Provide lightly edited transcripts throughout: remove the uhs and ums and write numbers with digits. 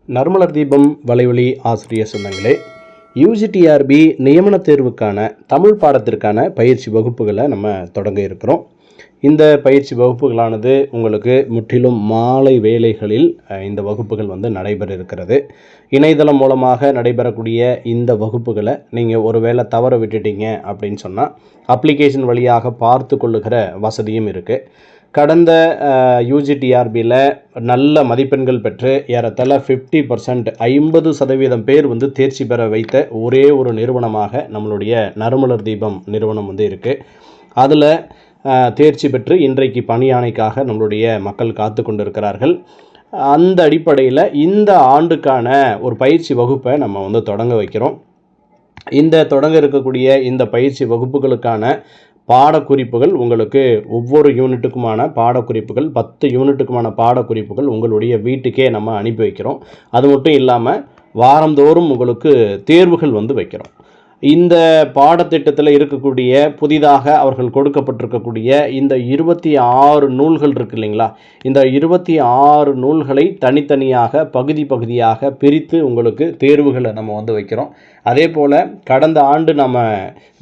நறுமலர் தீபம் வலைவழி ஆசிரியர் சொந்தங்களே, யூஜிடிஆர்பி நியமன தேர்வுக்கான தமிழ் பாடத்திற்கான பயிற்சி வகுப்புகளை நம்ம தொடங்க இருக்கிறோம். இந்த பயிற்சி வகுப்புகளானது உங்களுக்கு முற்றிலும் மாலை வேளைகளில் இந்த வகுப்புகள் நடைபெற இருக்கிறது. இணையதளம் மூலமாக நடைபெறக்கூடிய இந்த வகுப்புகளை நீங்கள் ஒருவேளை தவற விட்டுட்டீங்க அப்படின்னு சொன்னால் அப்ளிகேஷன் வழியாக பார்த்து கொள்ளுகிற வசதியும் இருக்குது. கடந்த யூஜிடிஆர்பியில் நல்ல மதிப்பெண்கள் பெற்று ஏறத்தாழ 50% 50% பேர் தேர்ச்சி பெற வைத்த ஒரே ஒரு நிறுவனமாக நம்மளுடைய நறுமலர் தீபம் நிறுவனம் இருக்குது. அதில் தேர்ச்சி பெற்று இன்றைக்கு பணியாணைக்காக நம்மளுடைய மக்கள் காத்து கொண்டிருக்கிறார்கள். அந்த அடிப்படையில் இந்த ஆண்டுக்கான ஒரு பயிற்சி வகுப்பை நம்ம தொடங்க வைக்கிறோம். இந்த தொடங்க இருக்கக்கூடிய இந்த பயிற்சி வகுப்புகளுக்கான பாடக்குறிப்புகள் உங்களுக்கு ஒவ்வொரு யூனிட்டுக்குமான பாடக்குறிப்புகள் 10 யூனிட்டுக்குமான பாடக்குறிப்புகள் உங்களுடைய வீட்டுக்கே நம்ம அனுப்பி வைக்கிறோம். அது மட்டும் இல்லாமல் வாரந்தோறும் உங்களுக்கு தேர்வுகள் வைக்கிறோம். இந்த பாடத்திட்டத்தில் இருக்கக்கூடிய புதிதாக அவர்கள் கொடுக்கப்பட்டிருக்கக்கூடிய இந்த 26 நூல்கள் இருக்கு இல்லைங்களா, இந்த 26 நூல்களை தனித்தனியாக பகுதியாக பிரித்து உங்களுக்கு தேர்வுகளை நம்ம வைக்கிறோம். அதே போல் கடந்த ஆண்டு நம்ம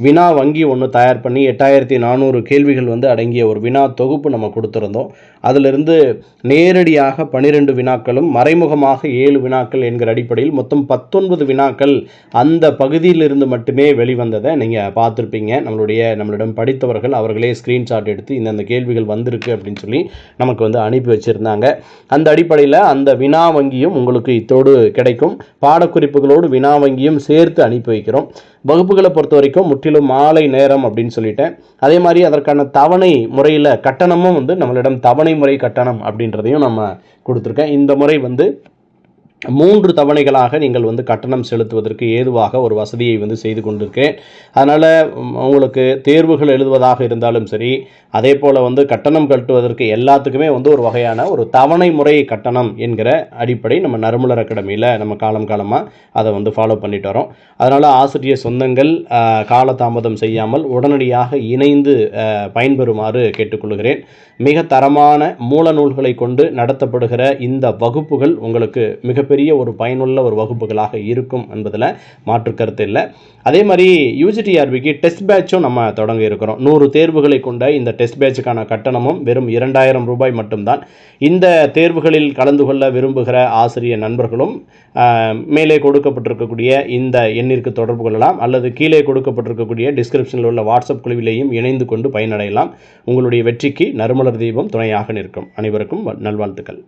வினா வங்கி ஒன்று தயார் பண்ணி 8400 கேள்விகள் அடங்கிய ஒரு வினா தொகுப்பு நம்ம கொடுத்துருந்தோம். அதிலிருந்து நேரடியாக 12 வினாக்களும் மறைமுகமாக 7 வினாக்கள் என்கிற அடிப்படையில் மொத்தம் 19 வினாக்கள் அந்த பகுதியிலிருந்து மட்டுமே வெளிவந்ததை நீங்கள் பார்த்துருப்பீங்க. நம்மளிடம் படித்தவர்கள் அவர்களே ஸ்க்ரீன்ஷாட் எடுத்து இந்த கேள்விகள் வந்திருக்கு அப்படின்னு சொல்லி நமக்கு அனுப்பி வச்சுருந்தாங்க. அந்த அடிப்படையில் அந்த வினா வங்கியும் உங்களுக்கு இத்தோடு கிடைக்கும். பாடக்குறிப்புகளோடு வினா வங்கியும் சேர்த்து அனுப்பி வைக்கிறோம். வகுப்புகளை பொறுத்த வரைக்கும் முற்றிலும் மாலை நேரம் அப்படின்னு சொல்லிட்டேன். அதே மாதிரி அதற்கான தவணை முறையில் கட்டணமும் நம்மளிடம் தவணை முறை கட்டணம் அப்படின்றதையும் நம்ம கொடுத்துருக்கேன். இந்த முறை 3 தவணைகளாக நீங்கள் கட்டணம் செலுத்துவதற்கு ஏதுவாக ஒரு வசதியை செய்து கொண்டிருக்கேன். அதனால் உங்களுக்கு தேர்வுகள் எழுதுவதாக இருந்தாலும் சரி, அதே போல் கட்டணம் கட்டுவதற்கு எல்லாத்துக்குமே ஒரு வகையான ஒரு தவணை முறை கட்டணம் என்கிற அடிப்படை நம்ம நறுமலர் அகாடமியில் நம்ம காலமாக அதை ஃபாலோ பண்ணிட்டு வரோம். அதனால் ஆசிரியர் சொந்தங்கள் காலதாமதம் செய்யாமல் உடனடியாக இணைந்து பயன்பெறுமாறு கேட்டுக்கொள்கிறேன். மிக தரமான மூல நூல்களை கொண்டு நடத்தப்படுகிற இந்த வகுப்புகள் உங்களுக்கு மிகப்பெரிய ஒரு பயனுள்ள ஒரு வகுப்புகளாக இருக்கும் என்பதில் மாற்று கருத்து இல்லை. அதே மாதிரி யூஜிடிஆர்பிக்கு டெஸ்ட் பேட்சும் நம்ம தொடங்க இருக்கிறோம். 100 தேர்வுகளை கொண்ட இந்த டெஸ்ட் பேட்சுக்கான கட்டணமும் வெறும் 2000 ரூபாய் மட்டும்தான். இந்த தேர்வுகளில் கலந்து கொள்ள விரும்புகிற ஆசிரியர் நண்பர்களும் மேலே கொடுக்கப்பட்டிருக்கக்கூடிய இந்த எண்ணிற்கு தொடர்பு கொள்ளலாம், அல்லது கீழே கொடுக்கப்பட்டிருக்கக்கூடிய டிஸ்கிரிப்ஷனில் உள்ள வாட்ஸ்அப் குழுவிலேயும் இணைந்து கொண்டு பயனடையலாம். உங்களுடைய வெற்றிக்கு நறுமலர் தீபம் துணையாக நிற்கும். அனைவருக்கும் நல்வாழ்த்துக்கள்.